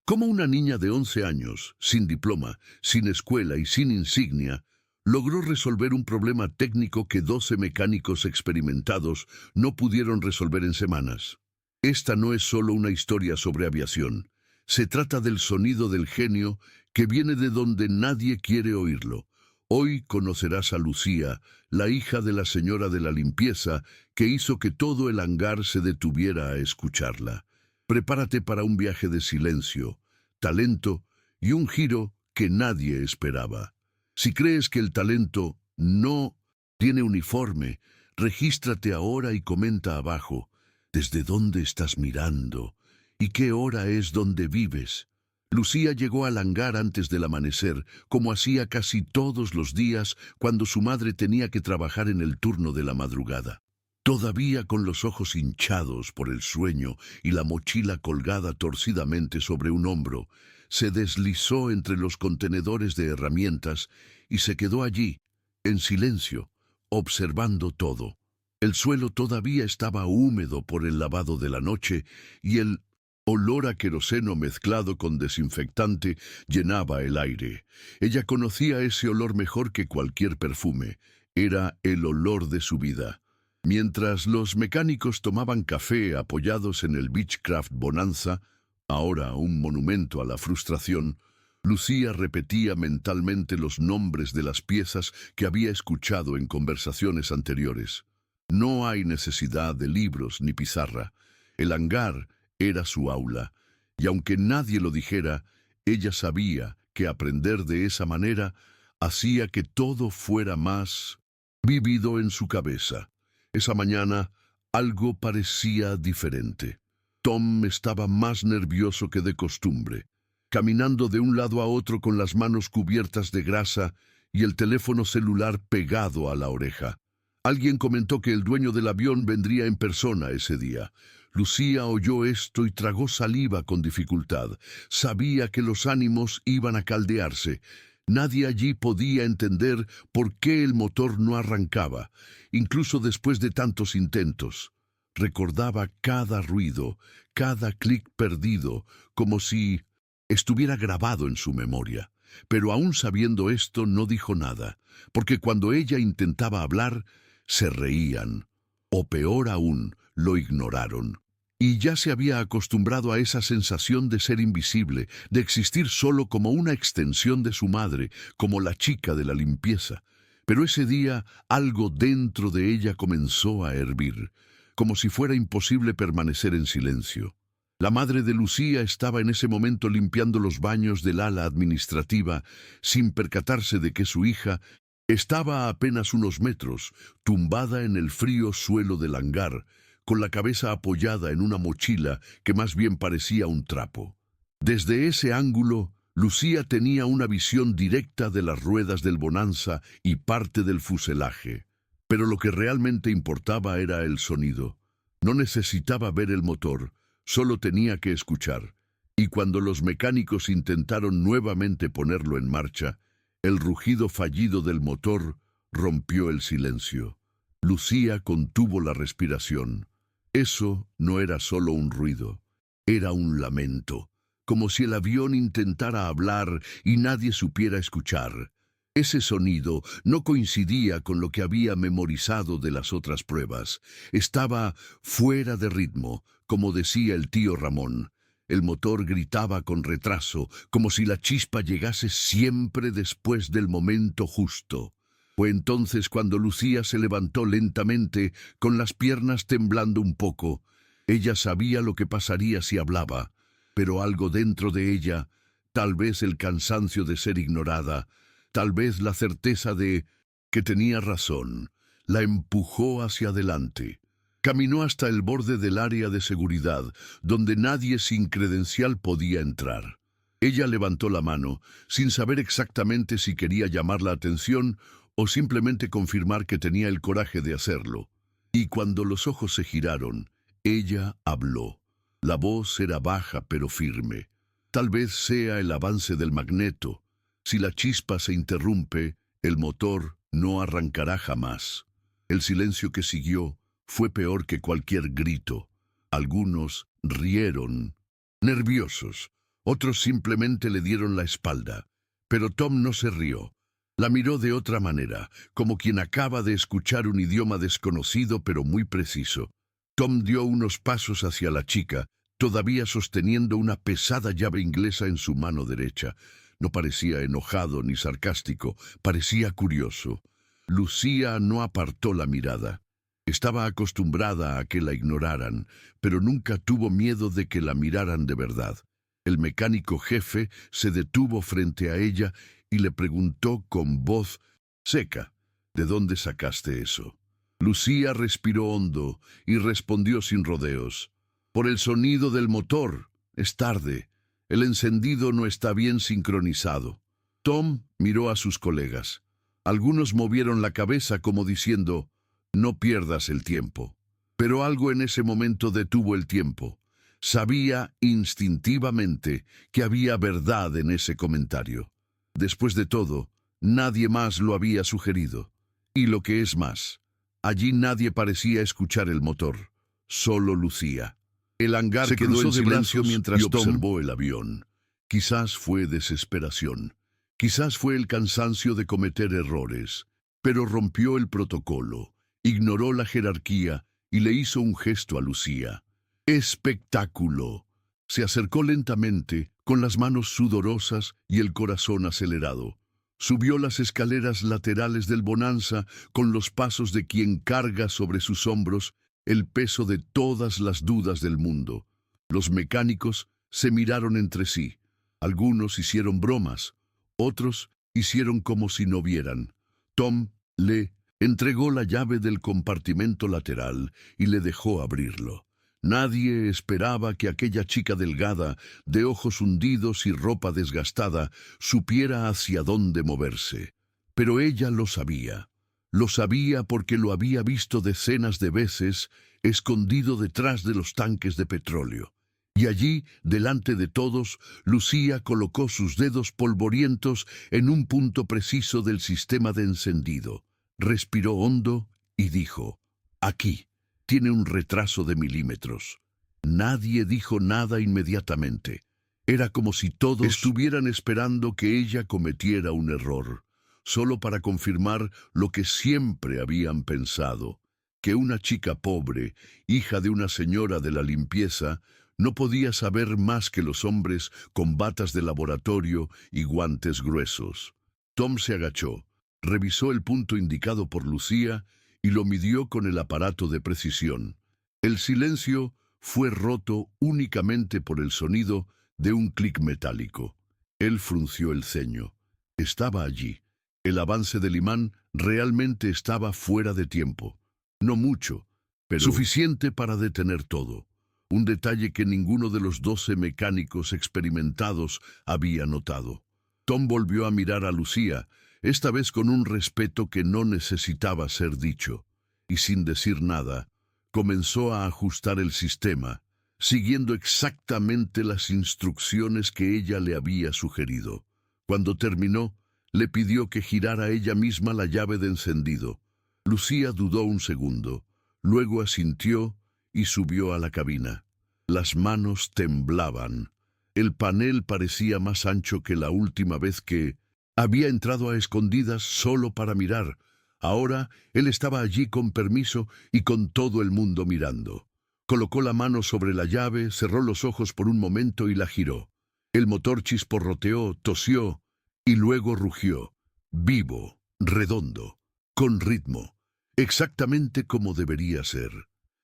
Cómo una niña de 11 años, sin diploma, sin escuela y sin insignia, logró resolver un problema técnico que 12 mecánicos experimentados no pudieron resolver en semanas. Esta no es solo una historia sobre aviación. Se trata del sonido del genio que viene de donde nadie quiere oírlo. Hoy conocerás a Lucía, la hija de la señora de la limpieza, que hizo que todo el hangar se detuviera a escucharla. Prepárate para un viaje de silencio, talento y un giro que nadie esperaba. Si crees que el talento no tiene uniforme, regístrate ahora y comenta abajo desde dónde estás mirando y qué hora es donde vives. Lucía llegó al hangar antes del amanecer, como hacía casi todos los días cuando su madre tenía que trabajar en el turno de la madrugada. Todavía con los ojos hinchados por el sueño y la mochila colgada torcidamente sobre un hombro, se deslizó entre los contenedores de herramientas y se quedó allí, en silencio, observando todo. El suelo todavía estaba húmedo por el lavado de la noche y el olor a queroseno mezclado con desinfectante llenaba el aire. Ella conocía ese olor mejor que cualquier perfume. Era el olor de su vida. Mientras los mecánicos tomaban café apoyados en el Beechcraft Bonanza, ahora un monumento a la frustración, Lucía repetía mentalmente los nombres de las piezas que había escuchado en conversaciones anteriores. No hay necesidad de libros ni pizarra. El hangar era su aula, y aunque nadie lo dijera, ella sabía que aprender de esa manera hacía que todo fuera más vivido en su cabeza. Esa mañana algo parecía diferente. Tom estaba más nervioso que de costumbre, caminando de un lado a otro con las manos cubiertas de grasa y el teléfono celular pegado a la oreja. Alguien comentó que el dueño del avión vendría en persona ese día. Lucía oyó esto y tragó saliva con dificultad. Sabía que los ánimos iban a caldearse. Nadie allí podía entender por qué el motor no arrancaba, incluso después de tantos intentos. Recordaba cada ruido, cada clic perdido, como si estuviera grabado en su memoria. Pero aún sabiendo esto, no dijo nada, porque cuando ella intentaba hablar, se reían, o peor aún, lo ignoraron. Y ya se había acostumbrado a esa sensación de ser invisible, de existir solo como una extensión de su madre, como la chica de la limpieza. Pero ese día algo dentro de ella comenzó a hervir, como si fuera imposible permanecer en silencio. La madre de Lucía estaba en ese momento limpiando los baños del ala administrativa, sin percatarse de que su hija estaba a apenas unos metros, tumbada en el frío suelo del hangar, con la cabeza apoyada en una mochila que más bien parecía un trapo. Desde ese ángulo, Lucía tenía una visión directa de las ruedas del Bonanza y parte del fuselaje. Pero lo que realmente importaba era el sonido. No necesitaba ver el motor, solo tenía que escuchar. Y cuando los mecánicos intentaron nuevamente ponerlo en marcha, el rugido fallido del motor rompió el silencio. Lucía contuvo la respiración. Eso no era solo un ruido, era un lamento, como si el avión intentara hablar y nadie supiera escuchar. Ese sonido no coincidía con lo que había memorizado de las otras pruebas. Estaba fuera de ritmo, como decía el tío Ramón. El motor gritaba con retraso, como si la chispa llegase siempre después del momento justo. Fue entonces cuando Lucía se levantó lentamente, con las piernas temblando un poco. Ella sabía lo que pasaría si hablaba, pero algo dentro de ella, tal vez el cansancio de ser ignorada, tal vez la certeza de que tenía razón, la empujó hacia adelante. Caminó hasta el borde del área de seguridad, donde nadie sin credencial podía entrar. Ella levantó la mano, sin saber exactamente si quería llamar la atención o simplemente confirmar que tenía el coraje de hacerlo. Y cuando los ojos se giraron, ella habló. La voz era baja pero firme. Tal vez sea el avance del magneto. Si la chispa se interrumpe, el motor no arrancará jamás. El silencio que siguió fue peor que cualquier grito. Algunos rieron, nerviosos, Otros simplemente le dieron la espalda. Pero Tom no se rió. La miró de otra manera, como quien acaba de escuchar un idioma desconocido pero muy preciso. Tom dio unos pasos hacia la chica, todavía sosteniendo una pesada llave inglesa en su mano derecha. No parecía enojado ni sarcástico, parecía curioso. Lucía no apartó la mirada. Estaba acostumbrada a que la ignoraran, pero nunca tuvo miedo de que la miraran de verdad. El mecánico jefe se detuvo frente a ella y le preguntó con voz seca, ¿de dónde sacaste eso? Lucía respiró hondo y respondió sin rodeos. Por el sonido del motor. Es tarde. El encendido no está bien sincronizado. Tom miró a sus colegas. Algunos movieron la cabeza como diciendo, no pierdas el tiempo. Pero algo en ese momento detuvo el tiempo. Sabía instintivamente que había verdad en ese comentario. Después de todo, nadie más lo había sugerido. Y lo que es más, allí nadie parecía escuchar el motor, solo Lucía. El hangar se quedó en silencio mientras Tom observó el avión. Quizás fue desesperación, quizás fue el cansancio de cometer errores, pero rompió el protocolo, ignoró la jerarquía y le hizo un gesto a Lucía. ¡Espectáculo! Se acercó lentamente, con las manos sudorosas y el corazón acelerado. Subió las escaleras laterales del Bonanza con los pasos de quien carga sobre sus hombros el peso de todas las dudas del mundo. Los mecánicos se miraron entre sí. Algunos hicieron bromas, otros hicieron como si no vieran. Tom le entregó la llave del compartimento lateral y le dejó abrirlo. Nadie esperaba que aquella chica delgada, de ojos hundidos y ropa desgastada, supiera hacia dónde moverse. Pero ella lo sabía. Lo sabía porque lo había visto decenas de veces, escondido detrás de los tanques de petróleo. Y allí, delante de todos, Lucía colocó sus dedos polvorientos en un punto preciso del sistema de encendido. Respiró hondo y dijo, «Aquí». Tiene un retraso de milímetros. Nadie dijo nada inmediatamente. Era como si todos estuvieran esperando que ella cometiera un error, solo para confirmar lo que siempre habían pensado, que una chica pobre, hija de una señora de la limpieza, no podía saber más que los hombres con batas de laboratorio y guantes gruesos. Tom se agachó, revisó el punto indicado por Lucía y lo midió con el aparato de precisión. El silencio fue roto únicamente por el sonido de un clic metálico. Él frunció el ceño. Estaba allí. El avance del imán realmente estaba fuera de tiempo. No mucho, pero suficiente para detener todo. Un detalle que ninguno de los 12 mecánicos experimentados había notado. Tom volvió a mirar a Lucía, esta vez con un respeto que no necesitaba ser dicho, y sin decir nada, comenzó a ajustar el sistema, siguiendo exactamente las instrucciones que ella le había sugerido. Cuando terminó, le pidió que girara ella misma la llave de encendido. Lucía dudó un segundo, luego asintió y subió a la cabina. Las manos temblaban. El panel parecía más ancho que la última vez que había entrado a escondidas solo para mirar. Ahora él estaba allí con permiso y con todo el mundo mirando. Colocó la mano sobre la llave, cerró los ojos por un momento y la giró. El motor chisporroteó, tosió y luego rugió. Vivo, redondo, con ritmo, exactamente como debería ser.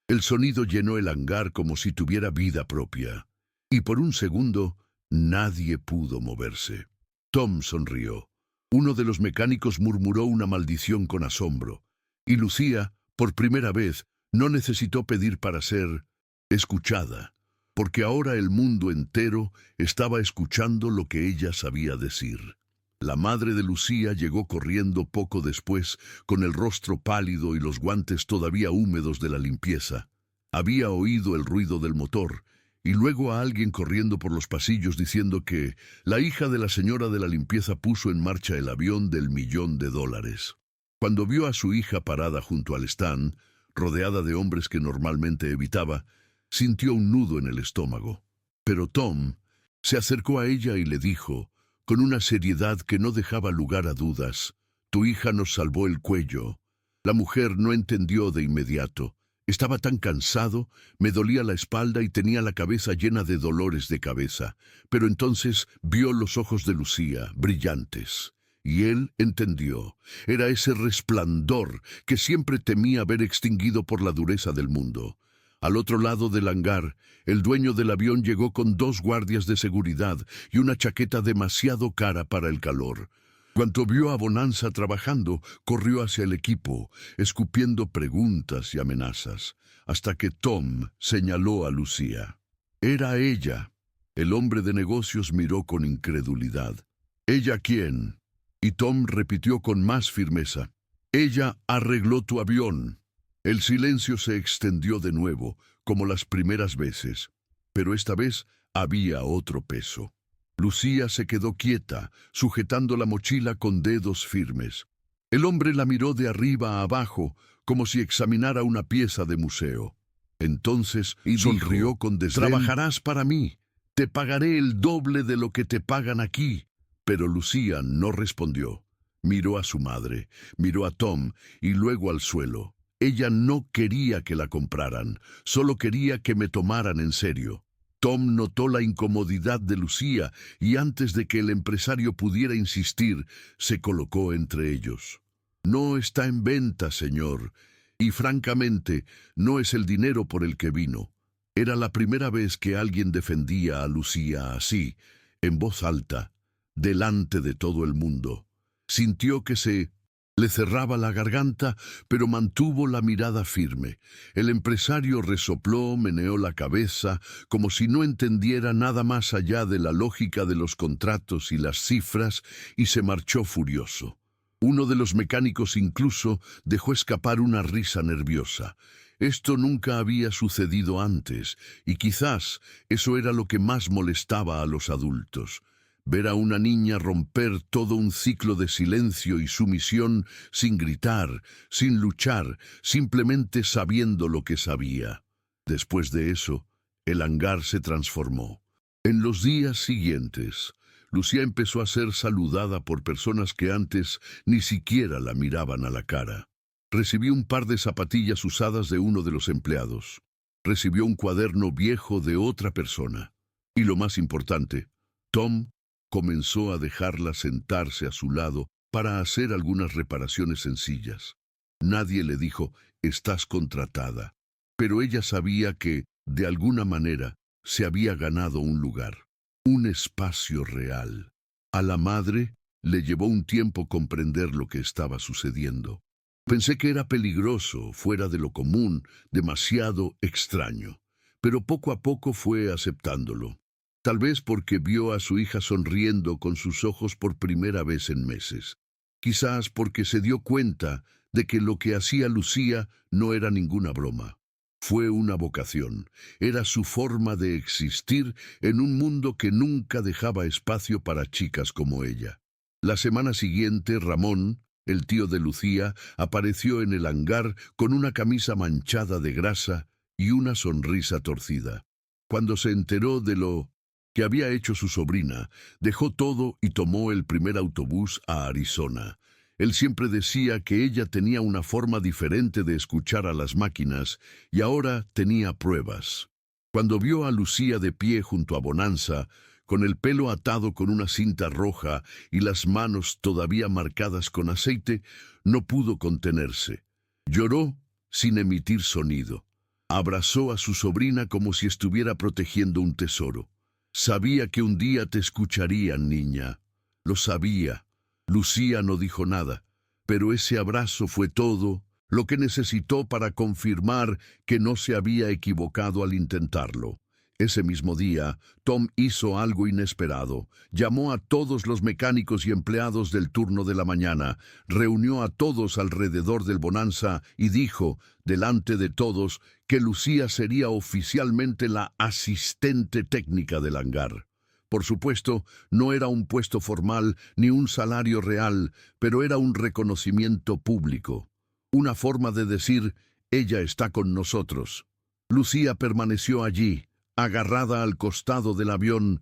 El sonido llenó el hangar como si tuviera vida propia. Y por un segundo, nadie pudo moverse. Tom sonrió. Uno de los mecánicos murmuró una maldición con asombro. Y Lucía, por primera vez, no necesitó pedir para ser escuchada, porque ahora el mundo entero estaba escuchando lo que ella sabía decir. La madre de Lucía llegó corriendo poco después, con el rostro pálido y los guantes todavía húmedos de la limpieza. Había oído el ruido del motor, y luego a alguien corriendo por los pasillos diciendo que la hija de la señora de la limpieza puso en marcha el avión del $1.000.000. Cuando vio a su hija parada junto al stand, rodeada de hombres que normalmente evitaba, sintió un nudo en el estómago. Pero Tom Se acercó a ella y le dijo, con una seriedad que no dejaba lugar a dudas, «Tu hija nos salvó el cuello». La mujer no entendió de inmediato. Estaba tan cansado, me dolía la espalda y tenía la cabeza llena de dolores de cabeza. Pero entonces vio los ojos de Lucía, brillantes. Y él entendió. Era ese resplandor que siempre temía ver extinguido por la dureza del mundo. Al otro lado del hangar, el dueño del avión llegó con 2 guardias de seguridad y una chaqueta demasiado cara para el calor. Cuando vio a Bonanza trabajando, corrió hacia el equipo, escupiendo preguntas y amenazas, hasta que Tom señaló a Lucía. Era ella. El hombre de negocios miró con incredulidad. ¿Ella quién? Y Tom repitió con más firmeza. Ella arregló tu avión. El silencio se extendió de nuevo, como las primeras veces, pero esta vez había otro peso. Lucía se quedó quieta, sujetando la mochila con dedos firmes. El hombre la miró de arriba a abajo, como si examinara una pieza de museo. Entonces sonrió dijo, con desdén. «Trabajarás para mí. Te pagaré el doble de lo que te pagan aquí». Pero Lucía no respondió. Miró a su madre, miró a Tom y luego al suelo. Ella no quería que la compraran, solo quería que me tomaran en serio. Tom notó la incomodidad de Lucía y antes de que el empresario pudiera insistir, se colocó entre ellos. «No está en venta, señor, y francamente no es el dinero por el que vino». Era la primera vez que alguien defendía a Lucía así, en voz alta, delante de todo el mundo. Sintió que se le cerraba la garganta, pero mantuvo la mirada firme. El empresario resopló, meneó la cabeza, como si no entendiera nada más allá de la lógica de los contratos y las cifras, y se marchó furioso. Uno de los mecánicos incluso dejó escapar una risa nerviosa. Esto nunca había sucedido antes, y quizás eso era lo que más molestaba a los adultos. Ver a una niña romper todo un ciclo de silencio y sumisión sin gritar, sin luchar, simplemente sabiendo lo que sabía. Después de eso, el hangar se transformó. En los días siguientes, Lucía empezó a ser saludada por personas que antes ni siquiera la miraban a la cara. Recibió un par de zapatillas usadas de uno de los empleados. Recibió un cuaderno viejo de otra persona. Y lo más importante, Tom comenzó a dejarla sentarse a su lado para hacer algunas reparaciones sencillas. Nadie le dijo, «Estás contratada», pero ella sabía que, de alguna manera, se había ganado un lugar, un espacio real. A la madre le llevó un tiempo comprender lo que estaba sucediendo. Pensé que era peligroso, fuera de lo común, demasiado extraño, pero poco a poco fue aceptándolo. Tal vez porque vio a su hija sonriendo con sus ojos por primera vez en meses. Quizás porque se dio cuenta de que lo que hacía Lucía no era ninguna broma. Fue una vocación, era su forma de existir en un mundo que nunca dejaba espacio para chicas como ella. La semana siguiente, Ramón, el tío de Lucía, apareció en el hangar con una camisa manchada de grasa y una sonrisa torcida. Cuando se enteró de lo que había hecho su sobrina, dejó todo y tomó el primer autobús a Arizona. Él siempre decía que ella tenía una forma diferente de escuchar a las máquinas y ahora tenía pruebas. Cuando vio a Lucía de pie junto a Bonanza, con el pelo atado con una cinta roja y las manos todavía marcadas con aceite, no pudo contenerse. Lloró sin emitir sonido. Abrazó a su sobrina como si estuviera protegiendo un tesoro. «Sabía que un día te escucharían, niña. Lo sabía». Lucía no dijo nada, pero ese abrazo fue todo lo que necesitó para confirmar que no se había equivocado al intentarlo. Ese mismo día, Tom hizo algo inesperado. Llamó a todos los mecánicos y empleados del turno de la mañana, reunió a todos alrededor del Bonanza y dijo, delante de todos, que Lucía sería oficialmente la asistente técnica del hangar. Por supuesto, no era un puesto formal ni un salario real, pero era un reconocimiento público. Una forma de decir, ella está con nosotros. Lucía permaneció allí, agarrada al costado del avión,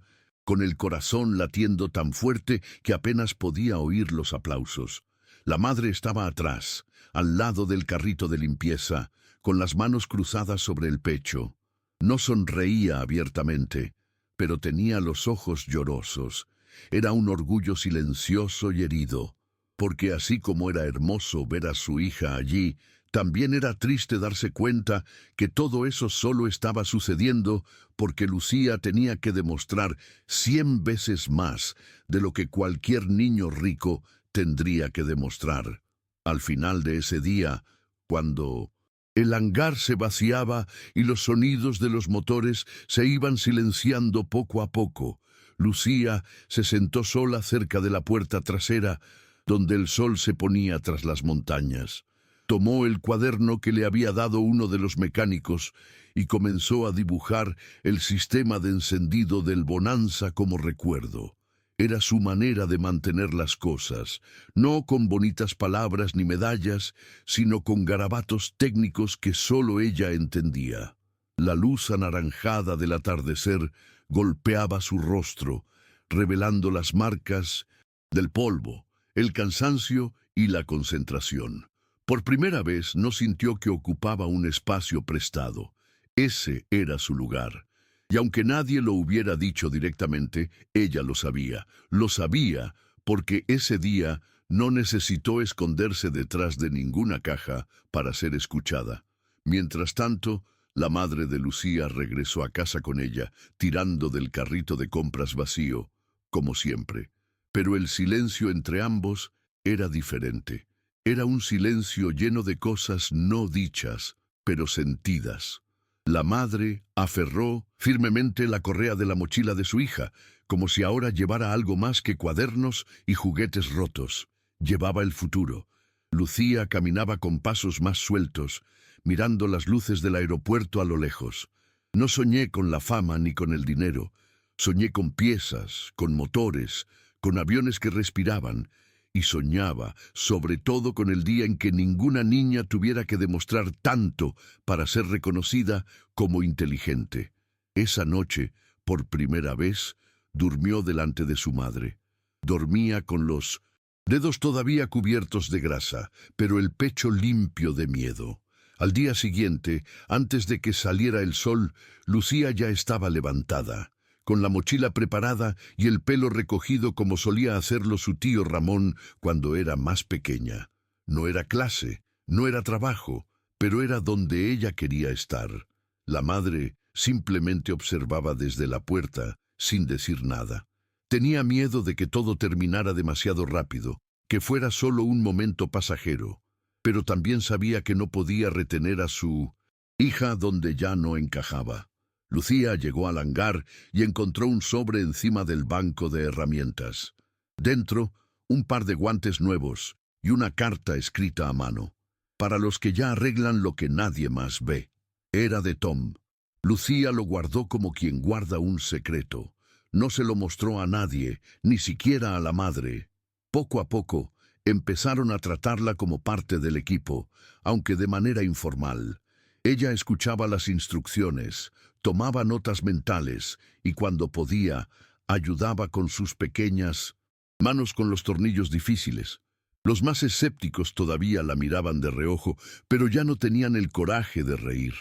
con el corazón latiendo tan fuerte que apenas podía oír los aplausos. La madre estaba atrás, al lado del carrito de limpieza, con las manos cruzadas sobre el pecho. No sonreía abiertamente, pero tenía los ojos llorosos. Era un orgullo silencioso y herido, porque así como era hermoso ver a su hija allí, también era triste darse cuenta que todo eso solo estaba sucediendo porque Lucía tenía que demostrar 100 veces más de lo que cualquier niño rico tendría que demostrar. Al final de ese día, cuando el hangar se vaciaba y los sonidos de los motores se iban silenciando poco a poco, Lucía se sentó sola cerca de la puerta trasera, donde el sol se ponía tras las montañas. Tomó el cuaderno que le había dado uno de los mecánicos y comenzó a dibujar el sistema de encendido del Bonanza como recuerdo. Era su manera de mantener las cosas, no con bonitas palabras ni medallas, sino con garabatos técnicos que solo ella entendía. La luz anaranjada del atardecer golpeaba su rostro, revelando las marcas del polvo, el cansancio y la concentración. Por primera vez no sintió que ocupaba un espacio prestado. Ese era su lugar. Y aunque nadie lo hubiera dicho directamente, ella lo sabía. Lo sabía porque ese día no necesitó esconderse detrás de ninguna caja para ser escuchada. Mientras tanto, la madre de Lucía regresó a casa con ella, tirando del carrito de compras vacío, como siempre. Pero el silencio entre ambos era diferente. Era un silencio lleno de cosas no dichas, pero sentidas. La madre aferró firmemente la correa de la mochila de su hija, como si ahora llevara algo más que cuadernos y juguetes rotos. Llevaba el futuro. Lucía caminaba con pasos más sueltos, mirando las luces del aeropuerto a lo lejos. No soñé con la fama ni con el dinero. Soñé con piezas, con motores, con aviones que respiraban, y soñaba, sobre todo, con el día en que ninguna niña tuviera que demostrar tanto para ser reconocida como inteligente. Esa noche, por primera vez, durmió delante de su madre. Dormía con los dedos todavía cubiertos de grasa, pero el pecho limpio de miedo. Al día siguiente, antes de que saliera el sol, Lucía ya estaba levantada, con la mochila preparada y el pelo recogido como solía hacerlo su tío Ramón cuando era más pequeña. No era clase, no era trabajo, pero era donde ella quería estar. La madre simplemente observaba desde la puerta, sin decir nada. Tenía miedo de que todo terminara demasiado rápido, que fuera solo un momento pasajero, pero también sabía que no podía retener a su hija donde ya no encajaba. Lucía llegó al hangar y encontró un sobre encima del banco de herramientas. Dentro, un par de guantes nuevos y una carta escrita a mano. Para los que ya arreglan lo que nadie más ve. Era de Tom. Lucía lo guardó como quien guarda un secreto. No se lo mostró a nadie, ni siquiera a la madre. Poco a poco, empezaron a tratarla como parte del equipo, aunque de manera informal. Ella escuchaba las instrucciones, tomaba notas mentales y cuando podía, ayudaba con sus pequeñas manos con los tornillos difíciles. Los más escépticos todavía la miraban de reojo, pero ya no tenían el coraje de reír.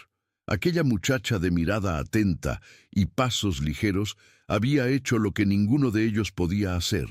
Aquella muchacha de mirada atenta y pasos ligeros había hecho lo que ninguno de ellos podía hacer,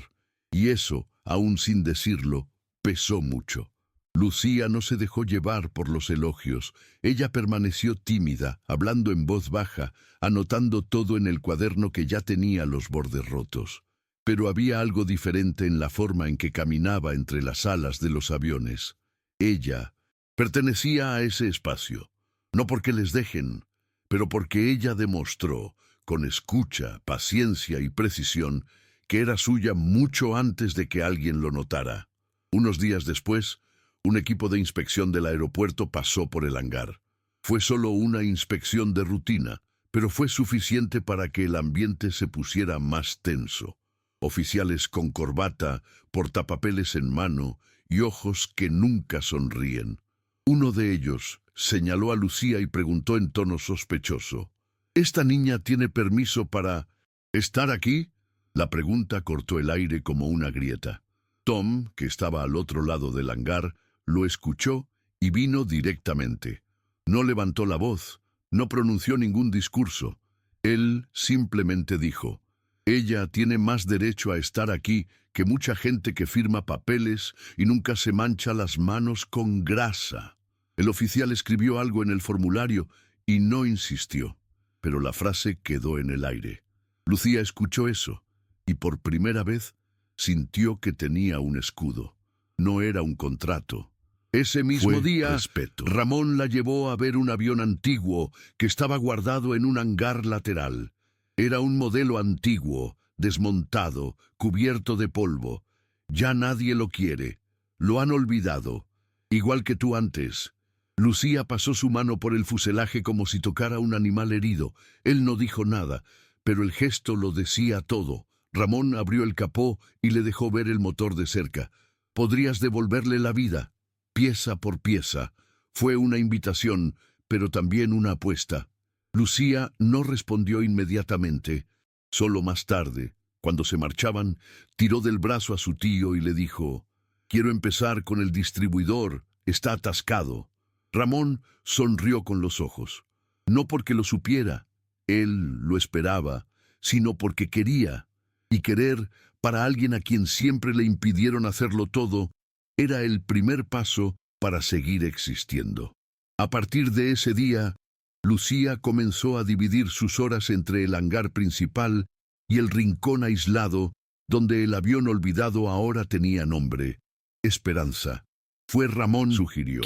y eso, aún sin decirlo, pesó mucho. Lucía no se dejó llevar por los elogios. Ella permaneció tímida, hablando en voz baja, anotando todo en el cuaderno que ya tenía los bordes rotos. Pero había algo diferente en la forma en que caminaba entre las alas de los aviones. Ella pertenecía a ese espacio, no porque les dejen, pero porque ella demostró, con escucha, paciencia y precisión, que era suya mucho antes de que alguien lo notara. Unos días después, un equipo de inspección del aeropuerto pasó por el hangar. Fue solo una inspección de rutina, pero fue suficiente para que el ambiente se pusiera más tenso. Oficiales con corbata, portapapeles en mano y ojos que nunca sonríen. Uno de ellos señaló a Lucía y preguntó en tono sospechoso: ¿Esta niña tiene permiso para estar aquí? La pregunta cortó el aire como una grieta. Tom, que estaba al otro lado del hangar, lo escuchó y vino directamente. No levantó la voz, no pronunció ningún discurso. Él simplemente dijo: «Ella tiene más derecho a estar aquí que mucha gente que firma papeles y nunca se mancha las manos con grasa». El oficial escribió algo en el formulario y no insistió, pero la frase quedó en el aire. Lucía escuchó eso y por primera vez sintió que tenía un escudo. No era un contrato. Ese mismo día, respeto. Ramón la llevó a ver un avión antiguo que estaba guardado en un hangar lateral. Era un modelo antiguo, desmontado, cubierto de polvo. Ya nadie lo quiere. Lo han olvidado. Igual que tú antes. Lucía pasó su mano por el fuselaje como si tocara un animal herido. Él no dijo nada, pero el gesto lo decía todo. Ramón abrió el capó y le dejó ver el motor de cerca. «Podrías devolverle la vida, pieza por pieza». Fue una invitación, pero también una apuesta. Lucía no respondió inmediatamente. Solo más tarde, cuando se marchaban, tiró del brazo a su tío y le dijo: «Quiero empezar con el distribuidor, está atascado». Ramón sonrió con los ojos. No porque lo supiera, él lo esperaba, sino porque quería. Y querer, para alguien a quien siempre le impidieron hacerlo todo, era el primer paso para seguir existiendo. A partir de ese día, Lucía comenzó a dividir sus horas entre el hangar principal y el rincón aislado donde el avión olvidado ahora tenía nombre: Esperanza. Fue Ramón, sugirió,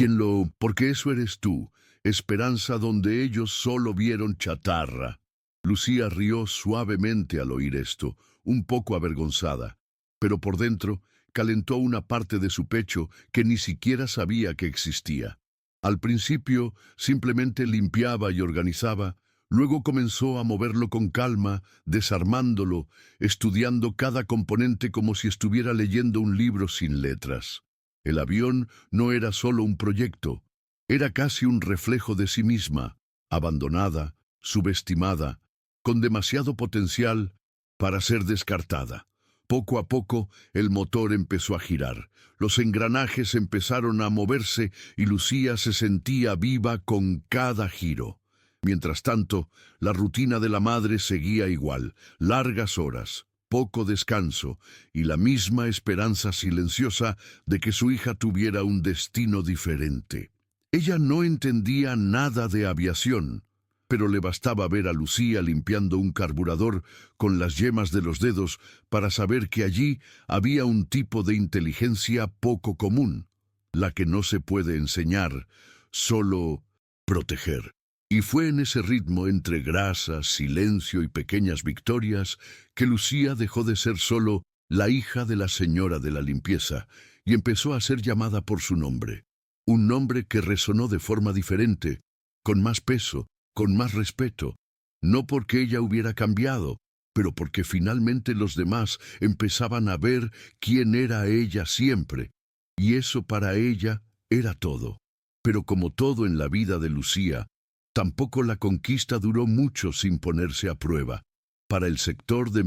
porque eso eres tú, Esperanza, donde ellos solo vieron chatarra. Lucía rió suavemente al oír esto, un poco avergonzada, pero por dentro calentó una parte de su pecho que ni siquiera sabía que existía. Al principio simplemente limpiaba y organizaba, luego comenzó a moverlo con calma, desarmándolo, estudiando cada componente como si estuviera leyendo un libro sin letras. El avión no era solo un proyecto, era casi un reflejo de sí misma, abandonada, subestimada, con demasiado potencial para ser descartada. Poco a poco, el motor empezó a girar, los engranajes empezaron a moverse y Lucía se sentía viva con cada giro. Mientras tanto, la rutina de la madre seguía igual: largas horas, poco descanso y la misma esperanza silenciosa de que su hija tuviera un destino diferente. Ella no entendía nada de aviación, pero le bastaba ver a Lucía limpiando un carburador con las yemas de los dedos para saber que allí había un tipo de inteligencia poco común, la que no se puede enseñar, solo proteger. Y fue en ese ritmo entre grasa, silencio y pequeñas victorias que Lucía dejó de ser solo la hija de la señora de la limpieza y empezó a ser llamada por su nombre. Un nombre que resonó de forma diferente, con más peso, con más respeto, no porque ella hubiera cambiado, pero porque finalmente los demás empezaban a ver quién era ella siempre, y eso para ella era todo. Pero como todo en la vida de Lucía, tampoco la conquista duró mucho sin ponerse a prueba. Para el sector de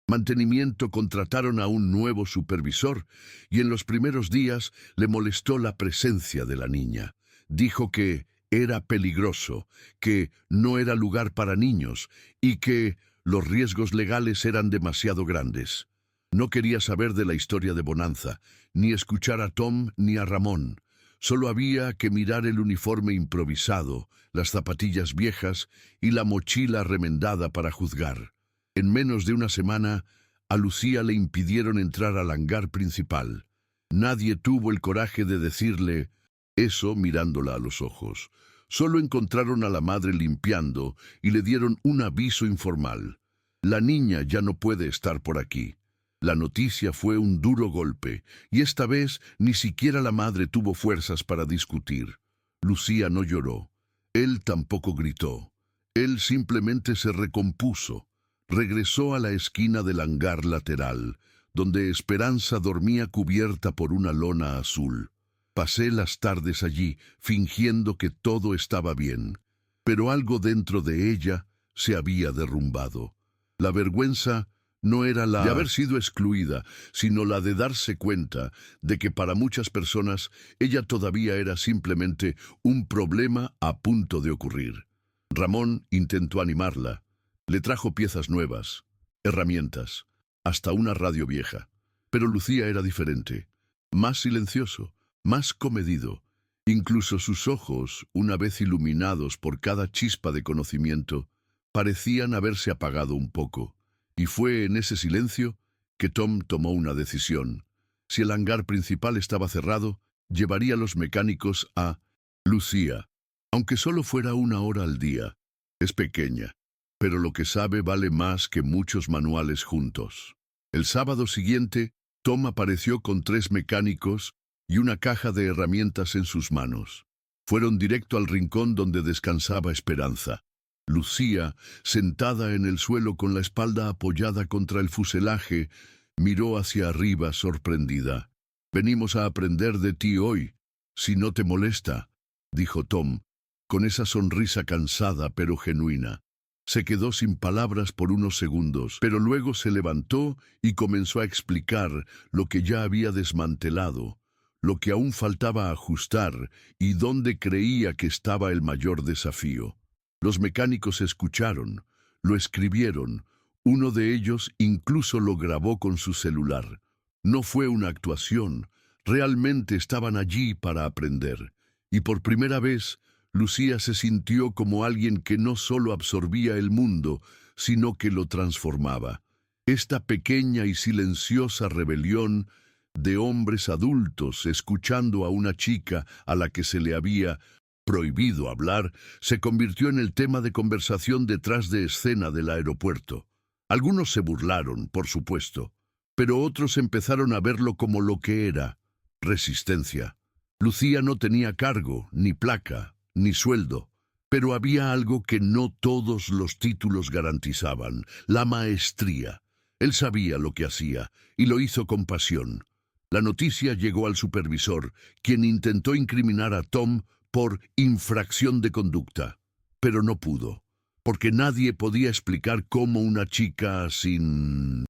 mantenimiento contrataron a un nuevo supervisor y en los primeros días le molestó la presencia de la niña. Dijo que era peligroso, que no era lugar para niños y que los riesgos legales eran demasiado grandes. No quería saber de la historia de Bonanza, ni escuchar a Tom ni a Ramón. Solo había que mirar el uniforme improvisado, las zapatillas viejas y la mochila remendada para juzgar. En menos de una semana, a Lucía le impidieron entrar al hangar principal. Nadie tuvo el coraje de decirle eso mirándola a los ojos. Solo encontraron a la madre limpiando y le dieron un aviso informal: «La niña ya no puede estar por aquí». La noticia fue un duro golpe, y esta vez ni siquiera la madre tuvo fuerzas para discutir. Lucía no lloró. Él tampoco gritó. Él simplemente se recompuso. Regresó a la esquina del hangar lateral, donde Esperanza dormía cubierta por una lona azul. Pasé las tardes allí, fingiendo que todo estaba bien, pero algo dentro de ella se había derrumbado. La vergüenza no era la de haber sido excluida, sino la de darse cuenta de que para muchas personas ella todavía era simplemente un problema a punto de ocurrir. Ramón intentó animarla. Le trajo piezas nuevas, herramientas, hasta una radio vieja. Pero Lucía era diferente, más silencioso, más comedido. Incluso sus ojos, una vez iluminados por cada chispa de conocimiento, parecían haberse apagado un poco. Y fue en ese silencio que Tom tomó una decisión. Si el hangar principal estaba cerrado, llevaría a los mecánicos a Lucía, aunque solo fuera 1 hora al día. Es pequeña, pero lo que sabe vale más que muchos manuales juntos. El sábado siguiente, Tom apareció con 3 mecánicos y una caja de herramientas en sus manos. Fueron directo al rincón donde descansaba Esperanza. Lucía, sentada en el suelo con la espalda apoyada contra el fuselaje, miró hacia arriba sorprendida. «Venimos a aprender de ti hoy, si no te molesta», dijo Tom, con esa sonrisa cansada pero genuina. Se quedó sin palabras por unos segundos, pero luego se levantó y comenzó a explicar lo que ya había desmantelado, lo que aún faltaba ajustar y dónde creía que estaba el mayor desafío. Los mecánicos escucharon, lo escribieron, uno de ellos incluso lo grabó con su celular. No fue una actuación, realmente estaban allí para aprender. Y por primera vez, Lucía se sintió como alguien que no solo absorbía el mundo, sino que lo transformaba. Esta pequeña y silenciosa rebelión de hombres adultos escuchando a una chica a la que se le había prohibido hablar, se convirtió en el tema de conversación detrás de escena del aeropuerto. Algunos se burlaron, por supuesto, pero otros empezaron a verlo como lo que era: resistencia. Lucía no tenía cargo, ni placa, ni sueldo, pero había algo que no todos los títulos garantizaban: la maestría. Él sabía lo que hacía, y lo hizo con pasión. La noticia llegó al supervisor, quien intentó incriminar a Tom por infracción de conducta, pero no pudo, porque nadie podía explicar cómo una chica sin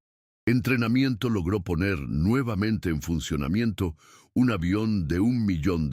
entrenamiento logró poner nuevamente en funcionamiento un avión de $1 millón.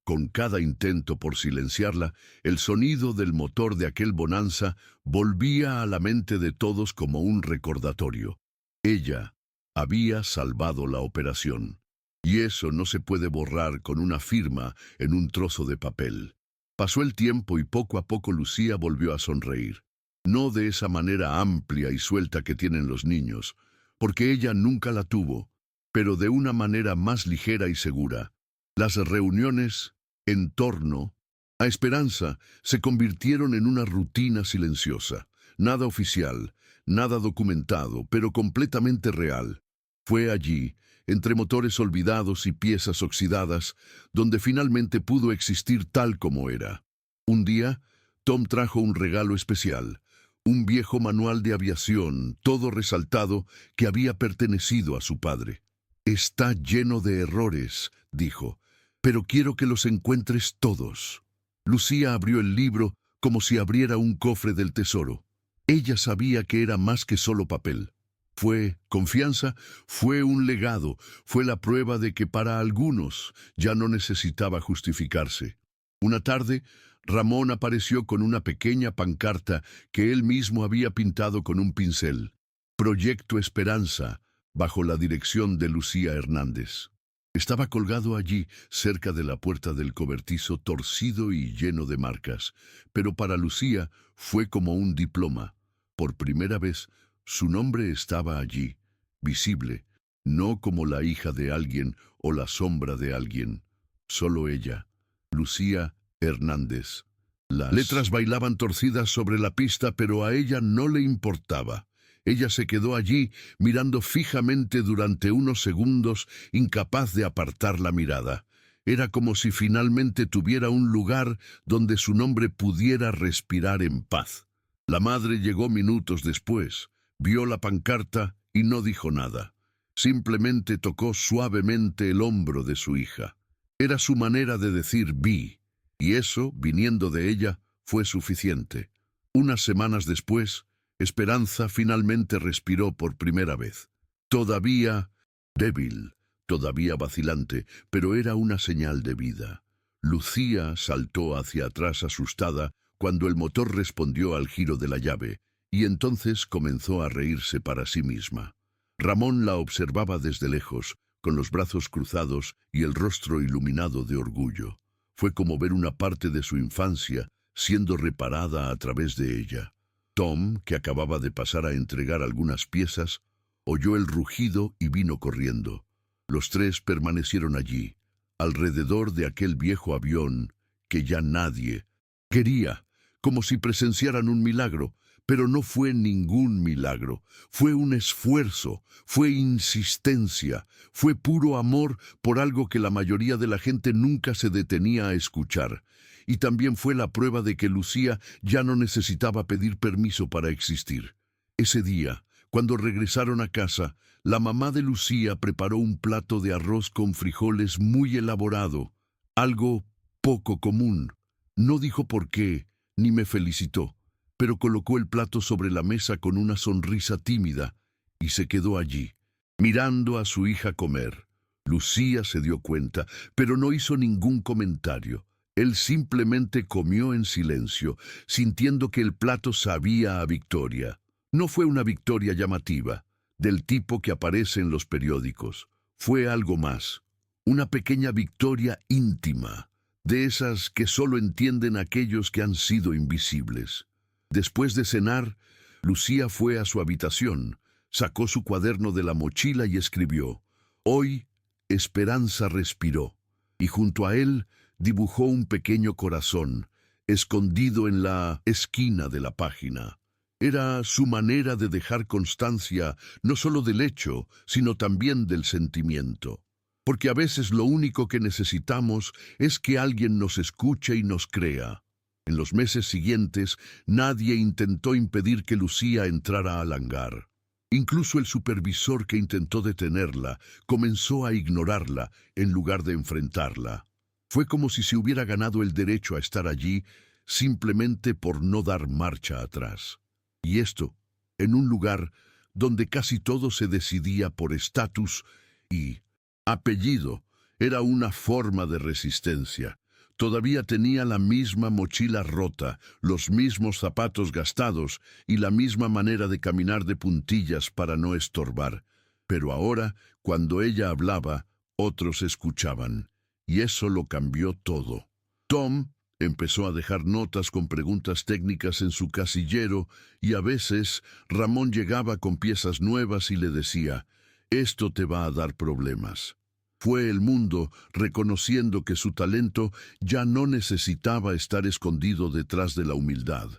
Con cada intento por silenciarla, el sonido del motor de aquel bonanza volvía a la mente de todos como un recordatorio. Ella había salvado la operación. Y eso no se puede borrar con una firma en un trozo de papel. Pasó el tiempo y poco a poco Lucía volvió a sonreír. No de esa manera amplia y suelta que tienen los niños, porque ella nunca la tuvo, pero de una manera más ligera y segura. Las reuniones en torno a Esperanza se convirtieron en una rutina silenciosa. Nada oficial, nada documentado, pero completamente real. Fue allí, entre motores olvidados y piezas oxidadas, donde finalmente pudo existir tal como era. Un día, Tom trajo un regalo especial, un viejo manual de aviación, todo resaltado, que había pertenecido a su padre. «Está lleno de errores», dijo, «pero quiero que los encuentres todos». Lucía abrió el libro como si abriera un cofre del tesoro. Ella sabía que era más que solo papel. Fue confianza, fue un legado, fue la prueba de que para algunos ya no necesitaba justificarse. Una tarde, Ramón apareció con una pequeña pancarta que él mismo había pintado con un pincel. Proyecto Esperanza, bajo la dirección de Lucía Hernández. Estaba colgado allí, cerca de la puerta del cobertizo, torcido y lleno de marcas, pero para Lucía fue como un diploma. Por primera vez, su nombre estaba allí, visible, no como la hija de alguien o la sombra de alguien. Solo ella, Lucía Hernández. Las letras bailaban torcidas sobre la pista, pero a ella no le importaba. Ella se quedó allí, mirando fijamente durante unos segundos, incapaz de apartar la mirada. Era como si finalmente tuviera un lugar donde su nombre pudiera respirar en paz. La madre llegó minutos después, vio la pancarta y no dijo nada. Simplemente tocó suavemente el hombro de su hija. Era su manera de decir «vi», y eso, viniendo de ella, fue suficiente. Unas semanas después, Esperanza finalmente respiró por primera vez. Todavía débil, todavía vacilante, pero era una señal de vida. Lucía saltó hacia atrás asustada cuando el motor respondió al giro de la llave, y entonces comenzó a reírse para sí misma. Ramón la observaba desde lejos, con los brazos cruzados y el rostro iluminado de orgullo. Fue como ver una parte de su infancia siendo reparada a través de ella. Tom, que acababa de pasar a entregar algunas piezas, oyó el rugido y vino corriendo. Los tres permanecieron allí, alrededor de aquel viejo avión que ya nadie quería, como si presenciaran un milagro. Pero no fue ningún milagro, fue un esfuerzo, fue insistencia, fue puro amor por algo que la mayoría de la gente nunca se detenía a escuchar. Y también fue la prueba de que Lucía ya no necesitaba pedir permiso para existir. Ese día, cuando regresaron a casa, la mamá de Lucía preparó un plato de arroz con frijoles muy elaborado, algo poco común. No dijo por qué, ni me felicitó, pero colocó el plato sobre la mesa con una sonrisa tímida y se quedó allí, mirando a su hija comer. Lucía se dio cuenta, pero no hizo ningún comentario. Él simplemente comió en silencio, sintiendo que el plato sabía a victoria. No fue una victoria llamativa, del tipo que aparece en los periódicos. Fue algo más, una pequeña victoria íntima, de esas que solo entienden aquellos que han sido invisibles. Después de cenar, Lucía fue a su habitación, sacó su cuaderno de la mochila y escribió: «Hoy, Esperanza respiró», y junto a él dibujó un pequeño corazón, escondido en la esquina de la página. Era su manera de dejar constancia no solo del hecho, sino también del sentimiento. Porque a veces lo único que necesitamos es que alguien nos escuche y nos crea. En los meses siguientes, nadie intentó impedir que Lucía entrara al hangar. Incluso el supervisor que intentó detenerla comenzó a ignorarla en lugar de enfrentarla. Fue como si se hubiera ganado el derecho a estar allí simplemente por no dar marcha atrás. Y esto, en un lugar donde casi todo se decidía por estatus y apellido, era una forma de resistencia. Todavía tenía la misma mochila rota, los mismos zapatos gastados y la misma manera de caminar de puntillas para no estorbar. Pero ahora, cuando ella hablaba, otros escuchaban. Y eso lo cambió todo. Tom empezó a dejar notas con preguntas técnicas en su casillero y a veces Ramón llegaba con piezas nuevas y le decía: «Esto te va a dar problemas». Fue el mundo reconociendo que su talento ya no necesitaba estar escondido detrás de la humildad.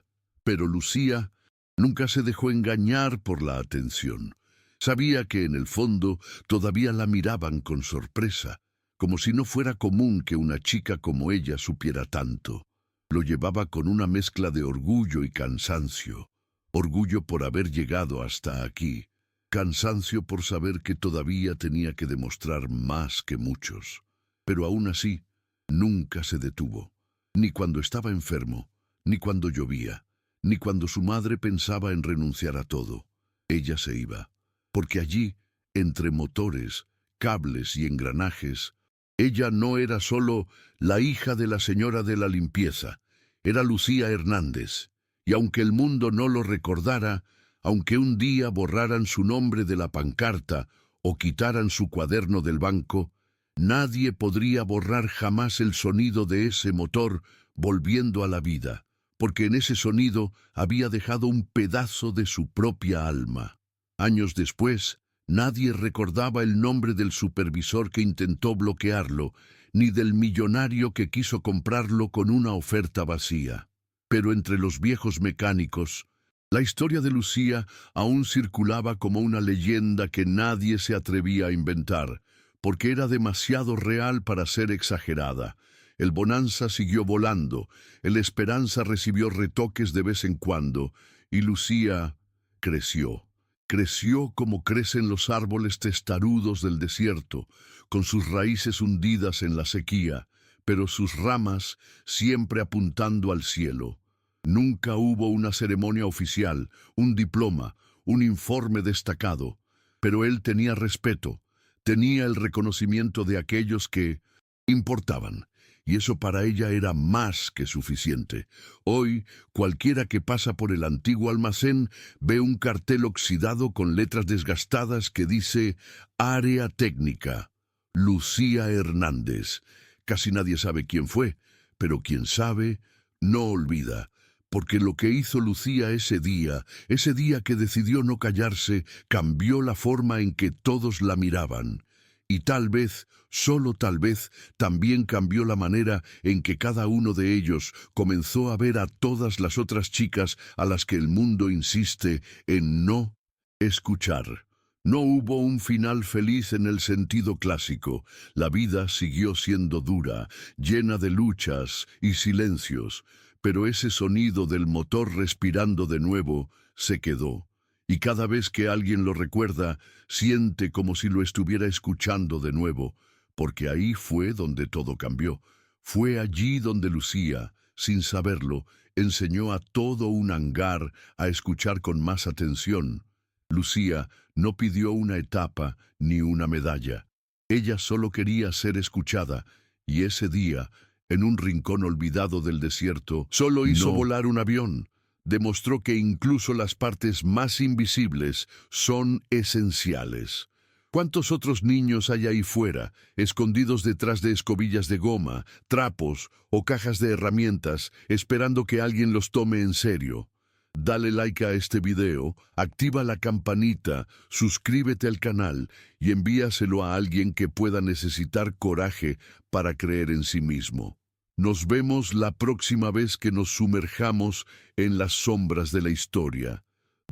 Pero Lucía nunca se dejó engañar por la atención. Sabía que en el fondo todavía la miraban con sorpresa, como si no fuera común que una chica como ella supiera tanto. Lo llevaba con una mezcla de orgullo y cansancio. Orgullo por haber llegado hasta aquí. Cansancio por saber que todavía tenía que demostrar más que muchos. Pero aún así, nunca se detuvo. Ni cuando estaba enfermo, ni cuando llovía, ni cuando su madre pensaba en renunciar a todo. Ella se iba. Porque allí, entre motores, cables y engranajes, ella no era solo la hija de la señora de la limpieza, era Lucía Hernández. Y aunque el mundo no lo recordara, aunque un día borraran su nombre de la pancarta o quitaran su cuaderno del banco, nadie podría borrar jamás el sonido de ese motor volviendo a la vida, porque en ese sonido había dejado un pedazo de su propia alma. Años después, nadie recordaba el nombre del supervisor que intentó bloquearlo, ni del millonario que quiso comprarlo con una oferta vacía. Pero entre los viejos mecánicos, la historia de Lucía aún circulaba como una leyenda que nadie se atrevía a inventar, porque era demasiado real para ser exagerada. El Bonanza siguió volando, el Esperanza recibió retoques de vez en cuando, y Lucía creció. Creció como crecen los árboles testarudos del desierto, con sus raíces hundidas en la sequía, pero sus ramas siempre apuntando al cielo. Nunca hubo una ceremonia oficial, un diploma, un informe destacado, pero él tenía respeto, tenía el reconocimiento de aquellos que importaban, y eso para ella era más que suficiente. Hoy, cualquiera que pasa por el antiguo almacén ve un cartel oxidado con letras desgastadas que dice Área Técnica, Lucía Hernández. Casi nadie sabe quién fue, pero quien sabe, no olvida. Porque lo que hizo Lucía ese día que decidió no callarse, cambió la forma en que todos la miraban. Y tal vez, solo tal vez, también cambió la manera en que cada uno de ellos comenzó a ver a todas las otras chicas a las que el mundo insiste en no escuchar. No hubo un final feliz en el sentido clásico. La vida siguió siendo dura, llena de luchas y silencios, pero ese sonido del motor respirando de nuevo se quedó. Y cada vez que alguien lo recuerda, siente como si lo estuviera escuchando de nuevo, porque ahí fue donde todo cambió. Fue allí donde Lucía, sin saberlo, enseñó a todo un hangar a escuchar con más atención. Lucía no pidió una etapa ni una medalla. Ella solo quería ser escuchada, y ese día, en un rincón olvidado del desierto, solo hizo volar un avión. Demostró que incluso las partes más invisibles son esenciales. ¿Cuántos otros niños hay ahí fuera, escondidos detrás de escobillas de goma, trapos o cajas de herramientas, esperando que alguien los tome en serio? Dale like a este video, activa la campanita, suscríbete al canal y envíaselo a alguien que pueda necesitar coraje para creer en sí mismo. Nos vemos la próxima vez que nos sumerjamos en las sombras de la historia,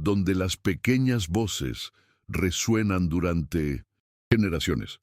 donde las pequeñas voces resuenan durante generaciones.